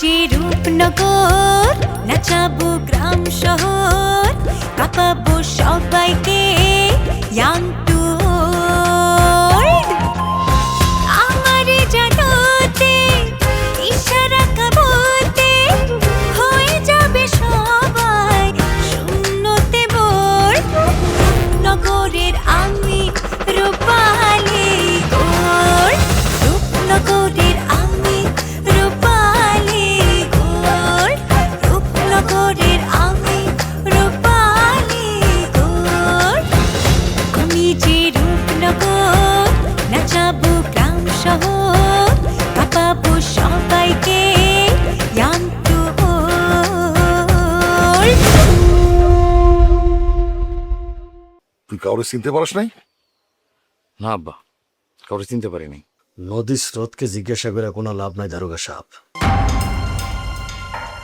যে রূপনগর, নাচাবো গ্রাম শহর, কাঁপাবো সবাইকে ইয়াং টু ওল্ড। আমারে জানাতে ইশারা কাবতে হয়ে যাবে সবাই শূন্যতে বোর। নগরের আমি রূপালী গোর, রূপনগরের আমি রূপালী গোর, রূপনগরের আমি রূপালী গোর। আমি যে রূপনগর, নাচাবো গ্রাম শহর, কাঁপাবো সবাইকে ইয়াং টু ওল্ড। তুই কাউরে চিনতে পারিস নাই? না আব্বা, কাউরে চিনতে পারিনি। নদীর স্রোতকে জিজ্ঞাসা করে কোনো লাভ নাই দারোগা সাহেব।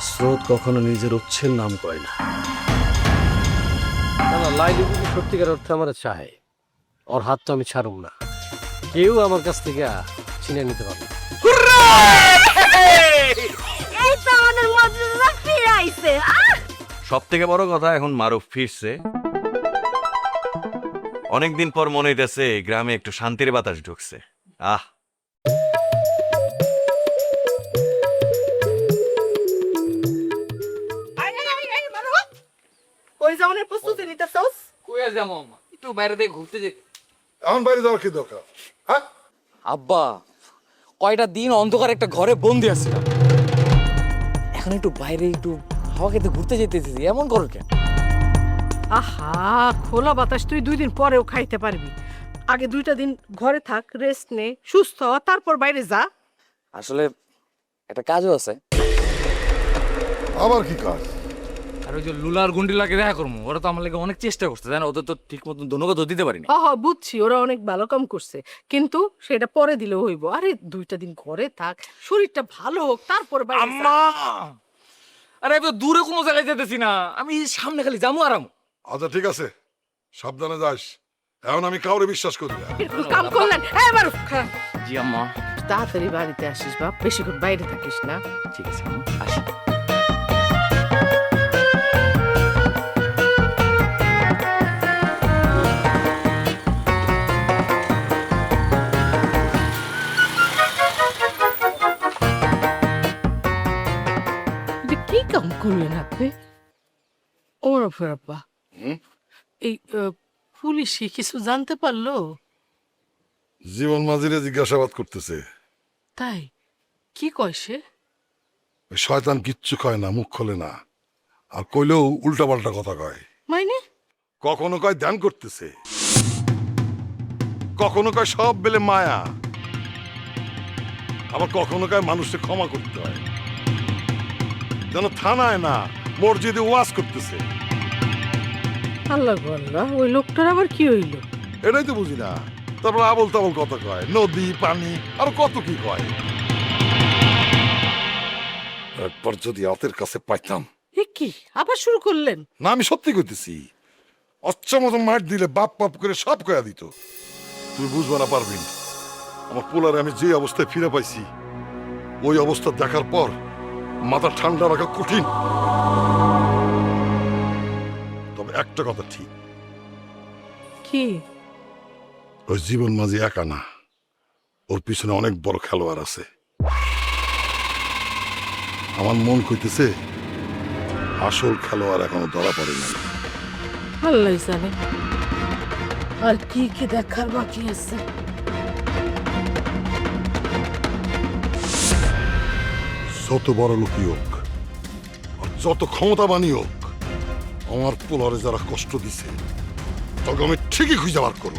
স্রোত কখনো নিজের উচ্ছের নাম কয় না। না না, লাইলি যদি সত্যিকার অর্থে আমার চায়, ওর হাত তো আমি ছাড়ুম না। কেউ আমার কাছ থেকে ছিনে নিতে পারবে না। এই তো আমাদের মজনুরা ফিরে আইছে। সব থেকে বড় কথা, এখন মারুফ ফিরছে। অনেকদিন পর মনে হইতেছে গ্রামে একটু শান্তির বাতাস ঢুকছে। আহ, ওই জামানের প্রস্তুতি নিতেছস? কই যাবো একটু বাইরে থেকে ঘুরতে যেতে। এখন বাইরে যাওয়ার কি দরকার? হ্যাঁ, আব্বা, কয়টা দিন অন্ধকার একটা ঘরে বন্দি আছিলাম, এখন একটু বাইরে একটু হাওয়া খেতে ঘুরতে যেতেছি, এমন করো কেন? আহা, খোলা বাতাস তুই 2 দিন পরেও খাইতে পারবি। আগে 2টা দিন ঘরে থাক, রেস্ট নে, সুস্থ হ, তারপর বাইরে যা। আসলে একটা কাজও আছে। আবার কি কাজ? আর ওই যে লুলার গুন্ডিলাকে দেখা করবো, ওরা তো আমার লাগে অনেক চেষ্টা করছে, জানো, ওদের তো ঠিক মতন দোনোকে তো দিতে পারিনি। হ বুঝছি, ওরা অনেক ভালো কাম করছে, কিন্তু সেটা পরে দিলেও হইব। আরে 2টা দিন ঘরে থাক, শরীরটা ভালো হোক, তারপর বাইরে যা। আম্মা, আরে আমি তো দূরে কোনো জায়গায় যেতেছি না, আমি সামনে খালি যাবো আরাম। আচ্ছা ঠিক আছে, সাবধানে যাস। এখন আমি কাউরে বিশ্বাস করি না। এরকম কাম করলেন মারুফ খান, জি আম্মা। তাড়াতাড়ি বাড়িতে আসিস বাপ, বেশিক্ষণ বাইরে থাকিস না। ঠিক আছে আম্মা, আসি। এটা কি কাম করলেন আপনি? ওমর আব্বা, এই পুলিশে কিছু জানতে পারলো? জীবন মাঝিরে জিজ্ঞাসাবাদ করতেছে। তাই কি কয় সে? ওই শয়তান কিচ্ছু কয় না, মুখ খোলে না, আর কইলেও উল্টাপাল্টা কথা কয়। মাইনে কখনো কয় ধ্যান করতেছে, কখনো কয় সব বেলে মায়া, আবার কখনো কয় মানুষকে ক্ষমা করতে হয়, যেন থানায় না মসজিদে ওয়াজ করতেছে। আল্লাহ গো আল্লাহ, ওই লোকটার আবার কি হইল? এটাই তো বুঝি না। তারপর আবল তাবল কথা কয়, নদী পানি আর কত কি কয়। একবার যদি হাতের কাছে পাইতাম। এ কি আবার শুরু করলেন? না, আমি সত্যি কইতেছি, অচ্ছা মতো মার দিলে বাপ বাপ করে সব কয়া দিত। তুই বুঝবা না পারবি না। আমার পোলারে আমি যে অবস্থায় ফিরে পাইছি, ওই অবস্থা দেখার পর মাথা ঠান্ডা রাখা কঠিন। তবে একটা কথা ঠিক, কি? ওই জীবন মাঝি একা না, ওর পিছনে অনেক বড় খেলোয়াড় আছে। আমার মন কইতেছে আসল খেলোয়াড় এখনো ধরা পড়ে নাই। আল্লাহ জানে আর কি কি দেখার বাকি আছে। যত বড় লোকই হোক আর যত ক্ষমতাবানই হোক, আমার পোলারে যারা কষ্ট দিছে তবে আমি ঠিকই খুঁজে বার করব।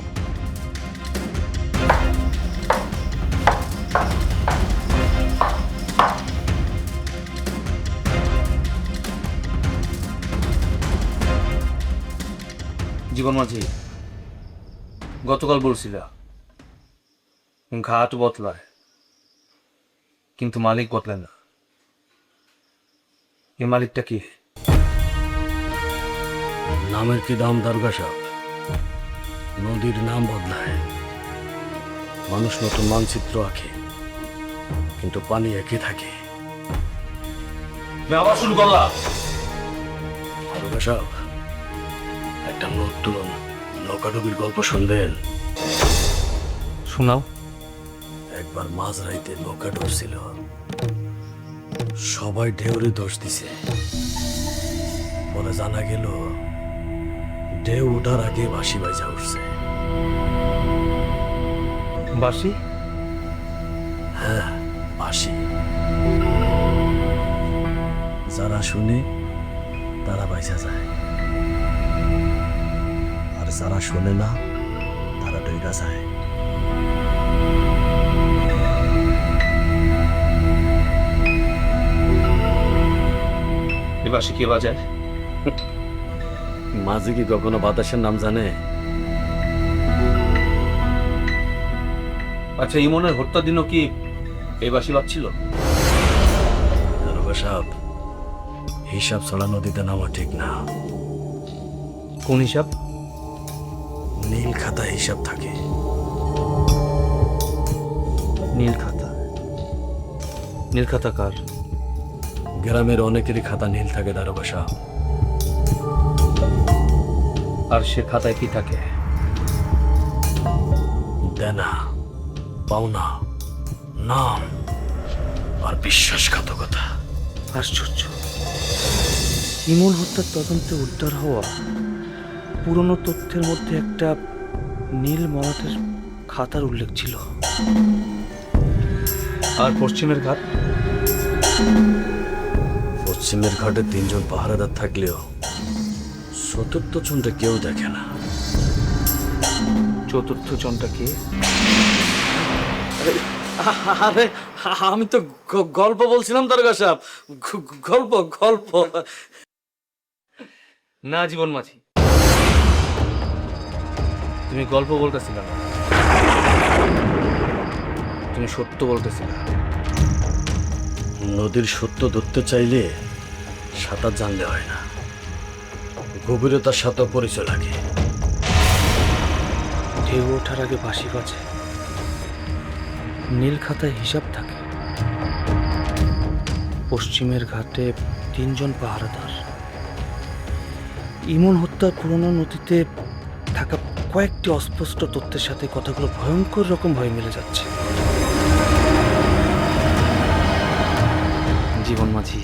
জীবন মাঝি, গতকাল বলছিল ঘাট বদলায় কিন্তু মালিক বদলায় না। এই মালিকটা কি? নামের কি দাম দারোগা সাহেব? নদীর নাম বদলায়, মানুষ নতুন মানচিত্র আঁকে, কিন্তু পানি একই থাকে। তুমি আবার শুরু করলা। দারোগা সাহেব, একটা নতুন নৌকাডুবির গল্প শুনবেন? শোনাও। একবার মাঝরাইতে নৌকা ডুবছিল, সবাই ঢেউরে দোষ দিছে। পরে জানা গেল ঢেউ ওঠার আগে বাঁশি বাজা উঠছে। বাসি? হ্যাঁ, বাঁশি। যারা শুনে তারা বাইসা যায়, আর যারা শোনে না তারা ডইরা যায়। এই বাসি কে বাজায়? মাঝে কি কখনো বাতাসের নাম জানে? আচ্ছা, ইমনের হত্যা দিনও কি এই বাসি বাজছিল? দারোগা সাহেব, হিসাব ছাড়া নদীতে নামা ঠিক না। কোন হিসাব? নীল খাতা হিসাব থাকে। নীল খাতা? নীল খাতা কার? গ্রামের অনেকেরই খাতা নীল থাকে দারোগা সাহেব। আর সে খাতায় কি থাকে? দেনা, পাওনা, নাম আর বিশ্বাসঘাতকতা। আশ্চর্য, ইমন হত্যার তদন্তে উদ্ধার হওয়া পুরনো তথ্যের মধ্যে একটা নীল মরাটের খাতার উল্লেখ ছিল। আর পশ্চিমের ঘাট? পশ্চিমের ঘাটে 3 জন পাহারাদার থাকলেও চতুর্থ জনটা কেউ দেখে না। চতুর্থ জনটা কে? আরে আমি তো গল্প বলছিলাম দারোগা সাহেব, গল্প গল্প না জীবন মাঝি, তুমি গল্প বলতেছিল না, তুমি সত্য বলতেছিল। নদীর সত্য ধরতে চাইলে সাঁতার জানলে হয় না, গভীরতার সাথে পরিচয় লাগে। ঢেউ ওঠার আগে বাঁশি বাজে, নীল খাতায় হিসাব থাকে, পশ্চিমের ঘাটে 3 জন পাহারাদার। ইমন হত্যার পুরনো নথিতে থাকা কয়েকটি অস্পষ্ট তথ্যের সাথে কথাগুলো ভয়ঙ্কর রকম ভয় মিলে যাচ্ছে। জীবন মাঝি,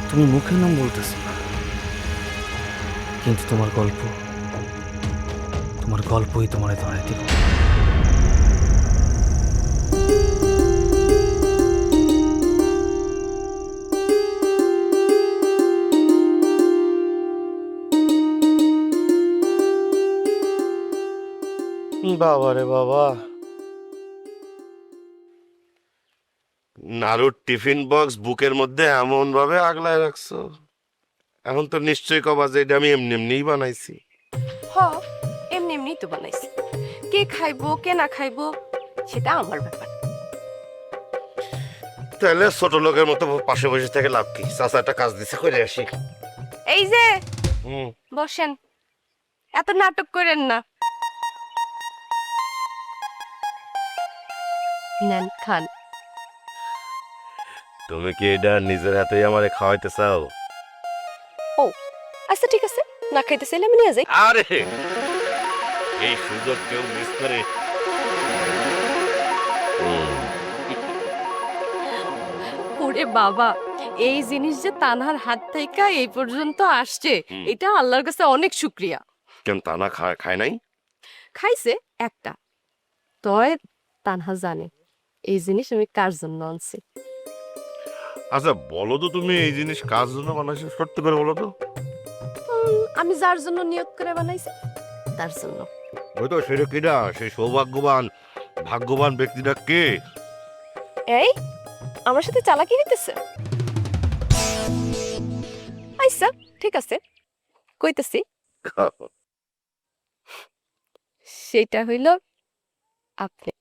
তুমি মুখের নাম বলতেছ না, কিন্তু তোমার গল্পই তোমার ধরাই দিব। বাবা রে বাবা, নারুর টিফিন বক্স বুকের মধ্যে এমন ভাবে আগলায় রাখছো, এখন তো নিশ্চয়ই কবা যে এটা আমি এমনি এমনিই বানাইছি। হ, এমনি এমনি তো বানাইছি। কে খাইবো কে না খাইবো সেটা আমার ব্যাপার। তাহলে ছোট লোকের মতো পাশে বসে থেকে লাভ কি? চাচা একটা কাজ দিছে, করে আসি। এই যে হুম, বসেন, এত নাটক করেন না। নেন খান। তুমি কি এটা নিজের হাতেই আমারে খাওয়াইতে চাও? ও আচ্ছা ঠিক আছে, না খাইতে চাইলে আমি নিয়ে যাই। আরে এই সুযোগ কেউ মিস করে? ওরে বাবা, এই জিনিস যে তানহার হাত থেকে এই পর্যন্ত আসছে, এটা আল্লাহর কাছে অনেক শুকরিয়া। কেন তানা খায় নাই? খাইছে একটা, তয় তানহা জানে এই জিনিস আমি কার জন্য আনছি। আচ্ছা বলো তো, তুমি এই জিনিস কার জন্য বানাইছো? সত্যি করে বলো তো। আমি যার জন্য নিয়ত করে বানাইছি তার জন্য। ওই তো সেটা কিনা, সেই ভাগ্যবান ব্যক্তিটা কে? এই আমার সাথে চালাকি হইতেছে? আচ্ছা ঠিক আছে, কইতেছি। সেটা হইল আপনি।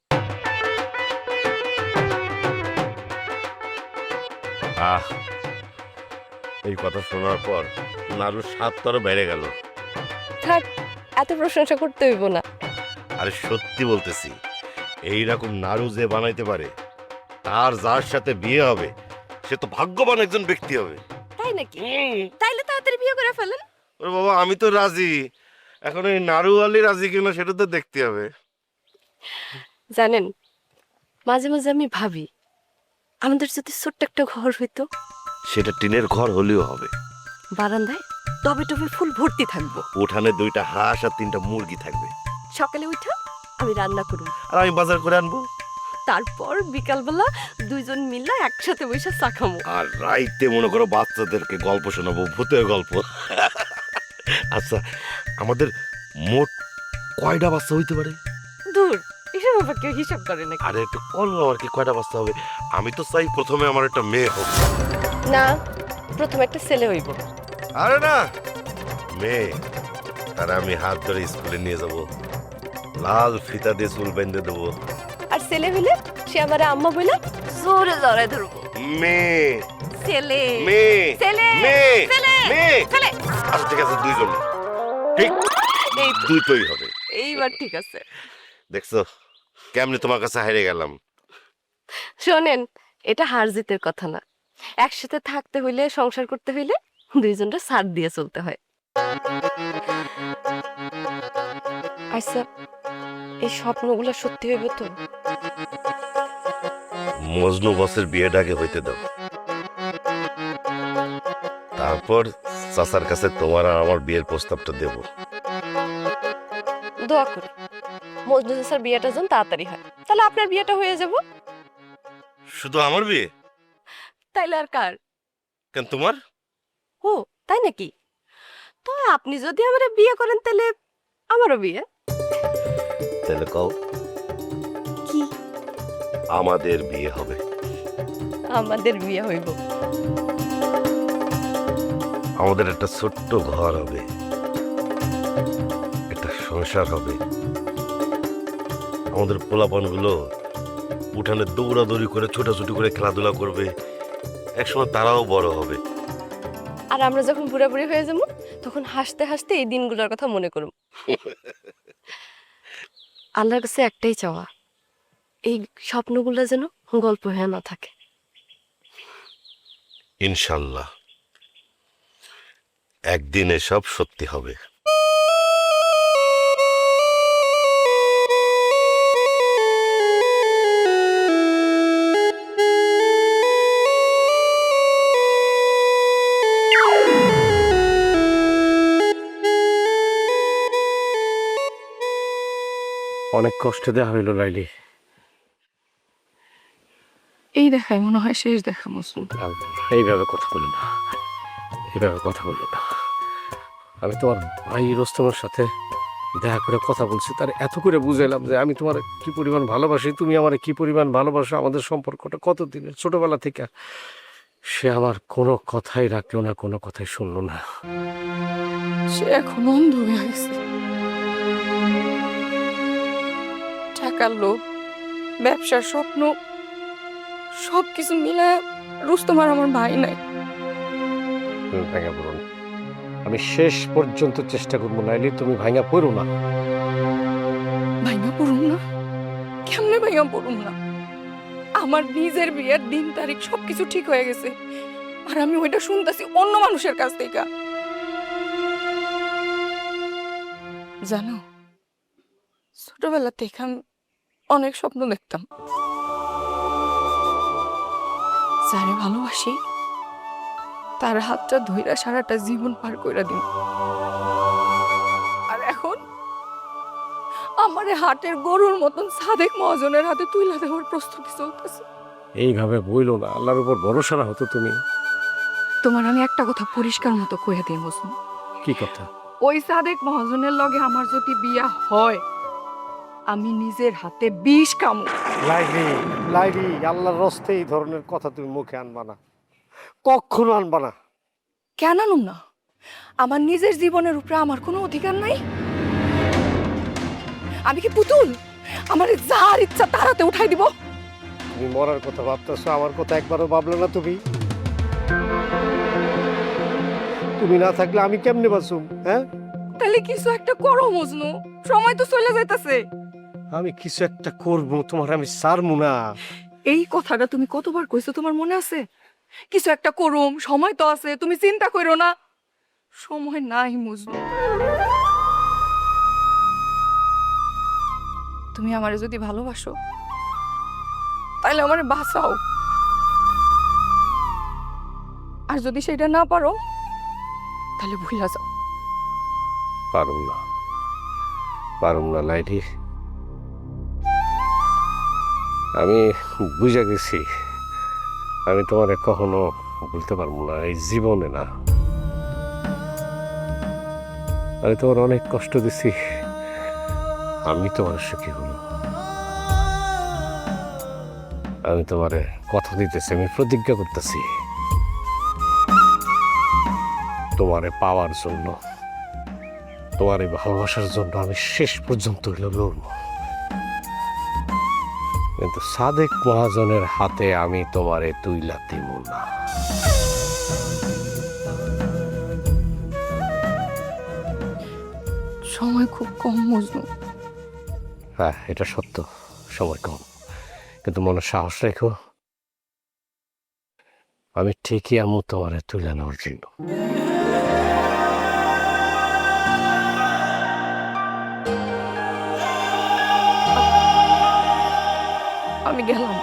আহ, এই কথা শোনার পর নারুর স্বাদ তো আরো বেড়ে গেল। থাক, এত প্রশংসা করতে হইব না। আরে সত্যি বলতেছি, এইরকম নাড়ু যে বানাইতে পারে, তার যার সাথে বিয়ে হবে সে তো ভাগ্যবান একজন ব্যক্তি হবে। তাই নাকি? তাইলে তাড়াতাড়ি বিয়ে করে ফেলেন। ওরে বাবা, আমি তো রাজি, এখন এই নারুয়ালি রাজি কিনা সেটা তো দেখতে হবে। জানেন, মাঝে মাঝে আমি ভাবি আমাদের যদি ছোট্ট একটা ঘর হইতো, সেটা টিনের ঘর হলেও হবে। বারান্দায় টবে টবে ফুল ভর্তি থাকবো, উঠানে 2টা হাঁস আর 3টা মুরগি থাকবে, সকালে উঠা আমি রান্না করব, আর আমি বাজার করে আনবো, তারপর বিকালবেলা দুইজন মিলে একসাথে বসে চা খামো। আর রাইতে মনে করো বাচ্চাদেরকে গল্প শোনাবো, ভূতের গল্প। আচ্ছা, আমাদের মোট কয়টা বাচ্চা হইতে পারে? দূর, এসব ব্যাপার কেউ হিসাব করে নাকি? আরে একটু বলো আর কি, কয়টা বাচ্চা হবে? আমি তো চাই প্রথমে আমার একটা মেয়ে হোক। না, প্রথমে একটা ছেলে হইব। আরে না, মেয়ে, তারা আমি হাত ধরে স্কুলে নিয়ে যাব, লাল ফিতা দিয়ে চুল বেঁধে দেবো। আর ছেলে হইলে সে আমার আম্মা বইলা জোরে জড়ায় ধরবো। মেয়ে, ছেলে মেয়ে, ছেলে মেয়ে, ছেলে মেয়ে। ছেলে। আচ্ছা ঠিক আছে, 2 জন, ঠিক এই তো, দুটোই হবে। এইবার ঠিক আছে। দেখছো কেমনে তোমার কাছে হেরে গেলাম? শোনেন, এটা হার জিতের কথা না, একসাথে থাকতে হইলে, সংসার করতে হইলে দুইজনটা সাথ দিয়ে চলতে হয়। আচ্ছা, এই স্বপ্নগুলো সত্যি হইবে তো? মজনু বসের বিয়েটাকে হইতে দাও, তারপর চাচার কাছে তোমার আর আমার বিয়ের প্রস্তাবটা দেব। দোয়া করি মজনু চাচার বিয়েটা যেন তাড়াতাড়ি হয়, তাহলে আপনার বিয়েটা হয়ে যাব। শুধু আমার বিয়ে? তাইলে আর কার? কেন তোমার? ও তাই নাকি? তো আপনি যদি আমার বিয়ে করেন তাহলে আমারও বিয়ে। তাহলে কও, কি? আমাদের বিয়ে হবে। আমাদের বিয়ে হইব। আমাদের একটা ছোট্ট ঘর হবে, একটা সংসার হবে। আমাদের পোলাপানগুলো উঠানে দৌড়াদৌড়ি করে ছোটাছুটি করে খেলাধুলা করবে, একসময় তারাও বড় হবে। আর আমরা যখন বুড়াবুড়ি হয়ে যাবো তখন হাসতে হাসতে এই দিনগুলোর কথা মনে করব। আল্লাহর কাছে একটাই চাওয়া, এই স্বপ্নগুলো যেন গল্প হয়ে না থাকে। ইনশাল্লাহ একদিন এসব সত্যি হবে। অনেক কষ্ট দেওয়া হইল লাইলি। এই দেখায় মনে হয় শেষ দেখা মজনু। এইভাবে কথা বলো না, এইভাবে কথা বলো না। আমি তোমার ভাই রোস্তমের সাথে দেখা করে কথা বলছি, তার এত করে বুঝাইলাম যে আমি তোমার কি পরিমাণ ভালোবাসি, তুমি আমার কি পরিমাণ ভালোবাসো, আমাদের সম্পর্কটা কত দিনের, ছোটবেলা থেকে। সে আমার কোনো কথাই রাখলো না, কোনো কথাই শুনলো না। সে এখন অন্ধ হয়ে গেছে। টাকার লোভ, ব্যবসার স্বপ্ন, সবকিছু মিলে রুস্তম আর আমার ভাই নাই। তুমি ভাঙা পড়ো না, আমি শেষ পর্যন্ত চেষ্টা করবো লাইলি, তুমি ভাঙা পড়ো না। ভাইয়া পড়ুম না? কেমনে ভাইয়া পড়ুম না? আমার নিজের বিয়ের দিন তারিখ সবকিছু ঠিক হয়ে গেছে, আর আমি ওইটা শুনতেছি অন্য মানুষের কাছ থেকে। জানো, ছোটবেলা থেকে আমি অনেক স্বপ্ন দেখতাম, যারে ভালোবাসি তার হাতটা ধইরা সারাটা জীবন পার কইরা দিন। আর এখন আমারে হাটের গরুর মতন সাদেক মহাজনের হাতে তুইলা দেওয়ার প্রস্তুতি চলতেছে। এইভাবে বইলো না, আল্লাহর উপর ভরসা রাখো তুমি। তোমার আমি একটা কথা পরিষ্কার মতো কইয়া দিয়ে মজনু। কি কথা? ওই সাদেক মহাজনের লগে আমার যদি বিয়া হয়, আমি নিজের হাতে বিষ কামু। লাইলি, লাইলি, আল্লাহর রস্তে এই ধরনের কথা তুমি মুখে আনবা না, কখনো আনবা না। কেন আনুম না? আমার নিজের জীবনের উপরে আমার কোনো অধিকার নাই? আমি কি পুতুল? আমার যার ইচ্ছা তারাতে উঠাই দিব? তুমি মরার কথা ভাবতেছো, আমার কথা একবারও ভাবলে না তুমি? তুমি না থাকলে আমি কেমনে বাঁচুম? হ্যাঁ, তাহলে কিছু একটা করো মজনু, সময় তো চলে যাইতাছে। আমি কিছু একটা করবো, তোমার আমি ছাড়বো না। এই কথাটা তুমি কতবার কইছো তোমার মনে আছে? কিছু একটা করুম, সময় তো আছে, তুমি চিন্তা করো না। সময় নাই মজনু। তুমি আমারে যদি ভালোবাসো তাহলে আমারে বাঁচাও, আর যদি সেটা না পারো তাহলে ভুলা যাও। পারুম না লাইলি, আমি বুঝে গেছি আমি তোমারে কখনো বলতে পারবো না, এই জীবনে না। আমি তোমার অনেক কষ্ট দিছি, আমি তোমার সুখী হলো। আমি তোমারে কথা দিতেছি, আমি প্রতিজ্ঞা করতেছি তোমারে পাওয়ার জন্য, তোমার এই ভালোবাসার জন্য আমি শেষ পর্যন্ত লড়ব। কিন্তু সাদেক মহাজনের হাতে আমি তোমারে তুইলা দিব না। সময় খুব কম মজনু। হ্যাঁ, এটা সত্য, সময় কম, কিন্তু মনে সাহস রেখো, আমি ঠিকই আমু তোমারে তুলে নেওয়ার জন্য। আমি গেলাম।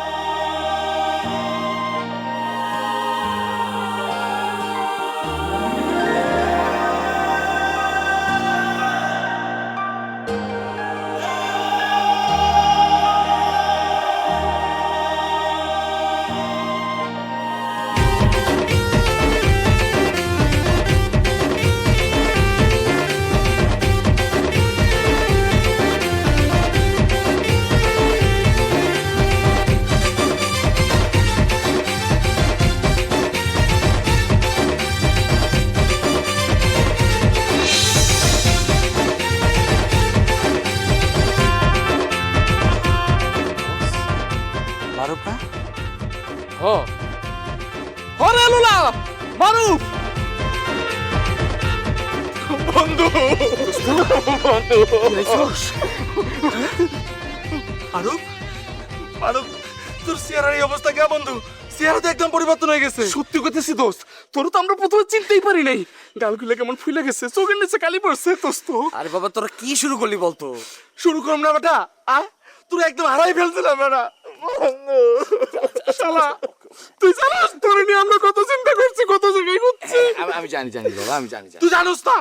মারুফ না? হরে লুলা মারুফ বন্ধু মারুফ মারুফ, তোর চেহারার এই অবস্থা কে বন্ধু? চেহারা তো একদম পরিবর্তন হয়ে গেছে। সত্যি করতেছি দোস্ত, তোর তো আমরা প্রথমে চিনতেই পারি নাই। গালগুলো কেমন ফুলে গেছে, চোখের নিচে কালি পড়ছে দোস্ত। আরে বাবা, তোরা কি শুরু করলি বলতো? শুরু করলাম না বেটা, তোর একদম হারাই ফেলছিলাম বেটা। শালা, তুই জানাস তোর নিয়ে আমরা কত চিন্তা করছি, কত জায়গায় ঘুরছি। আমি জানি জানি বাবা, আমি জানি। তুই জানোস না,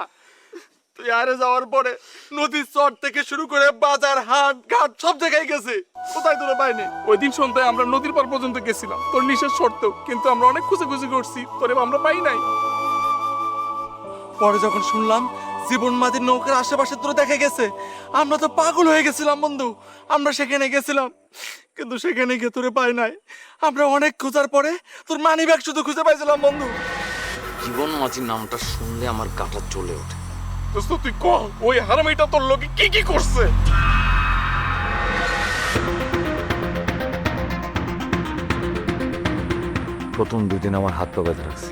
তুই আরে যাওয়ার পরে নদীর চর থেকে শুরু করে বাজার হাট ঘাট সব জায়গায় গেছে, কোথায় তোরা পাইনি। ওই দিন সন্ধ্যায় আমরা নদীর পার পর্যন্ত গেছিলাম তোর নিষেধ শর্তেও, কিন্তু আমরা অনেক খুঁজে করছি, তোরে আমরা পাই নাই। পরে যখন শুনলাম জীবন মাঝির নৌকার আশেপাশে তোর দেখা গেছে, আমরা তো পাগল হয়ে গেছিলাম বন্ধু। আমরা সেখানে গেছিলাম, কিন্তু সেখানে গিয়ে তোরে পাই নাই। আমরা অনেক খোঁজার পরে তোর মানি ব্যাগ শুধু খুঁজে পাইছিলাম বন্ধু। জীবন মাঝির নামটা শুনলে আমার গাটা জ্বলে ওঠে। দোস্ত তুই কল, ওই হারামিটা তোর লোকে কি কি করছে? প্রথম 2 দিন আমার হাত পা বেঁধে রাখছে,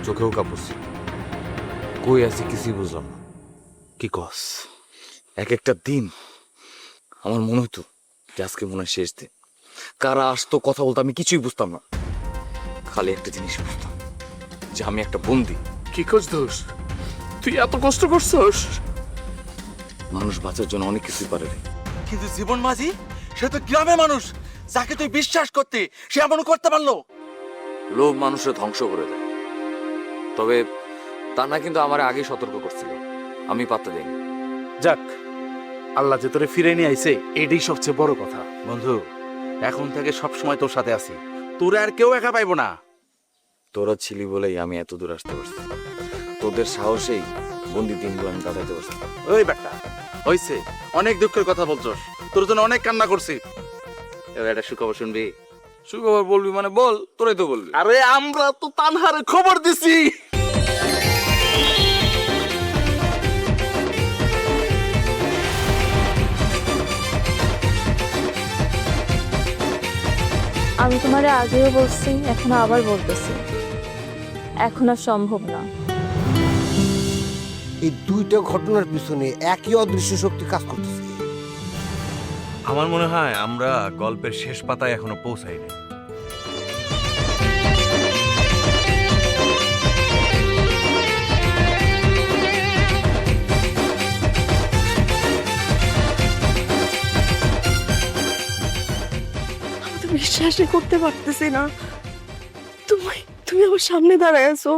চোখেও কাঁপছে, কই আছি কিছুই বুঝলাম না। কি কস? এক একটা দিন আমার মনে হতো যে আজকে মনে হয় শেষ দিন। কারা আসতো, কথা বলতো, আমি কিছুই বুঝতাম না। খালি একটা জিনিস বুঝতাম, যে আমি একটা বন্দি। কি করছ দোষ? তুই এত কষ্ট করছস? মানুষ বাঁচার জন্য অনেক কিছুই পারে রে। কিন্তু জীবন মাঝি সে তো গ্রামের মানুষ, যাকে তুই বিশ্বাস করতে, সে এমন করতে পারলো? লোভ মানুষের ধ্বংস করে দেয়। তবে তা না, কিন্তু আমার আগে সতর্ক করছিল, আমি পাত্তা দেইনি। যাক, আল্লাহ যে তোরে ফিরে নিয়ে আইছে, এটাই সবচেয়ে বড় কথা। বন্ধু, এখন থেকে সব সময় তোর সাথে আছি, তোরে আর কেউ একা পাইবো না। তোরা ছিলি বলেই আমি এত দূর আসতে পারছি, তোদের সাহসেই বন্দি দিনগুলো আমি কাটাইতে পারছি। ওই বেটা, হইছে, অনেক দুঃখের কথা বলছস, তোর জন্য অনেক কান্না করছি। এবার একটা সুখবর শুনবি? সুখবর বলবি মানে বল, তোরাই তো বলবি। আরে আমরা তো তানহারে খবর দিছি। আমি তোমারে আগেও বলছি, এখন আবার বলতেছি, এখন আর সম্ভব না। এই দুইটা ঘটনার পিছনে একই অদৃশ্য শক্তি কাজ করতেছে। আমার মনে হয় আমরা গল্পের শেষ পাতায় এখনো পৌঁছাইনি। আমি তো বিশ্বাসই করতে পারতেছি না তুমি আমার সামনে দাঁড়ায় আছো।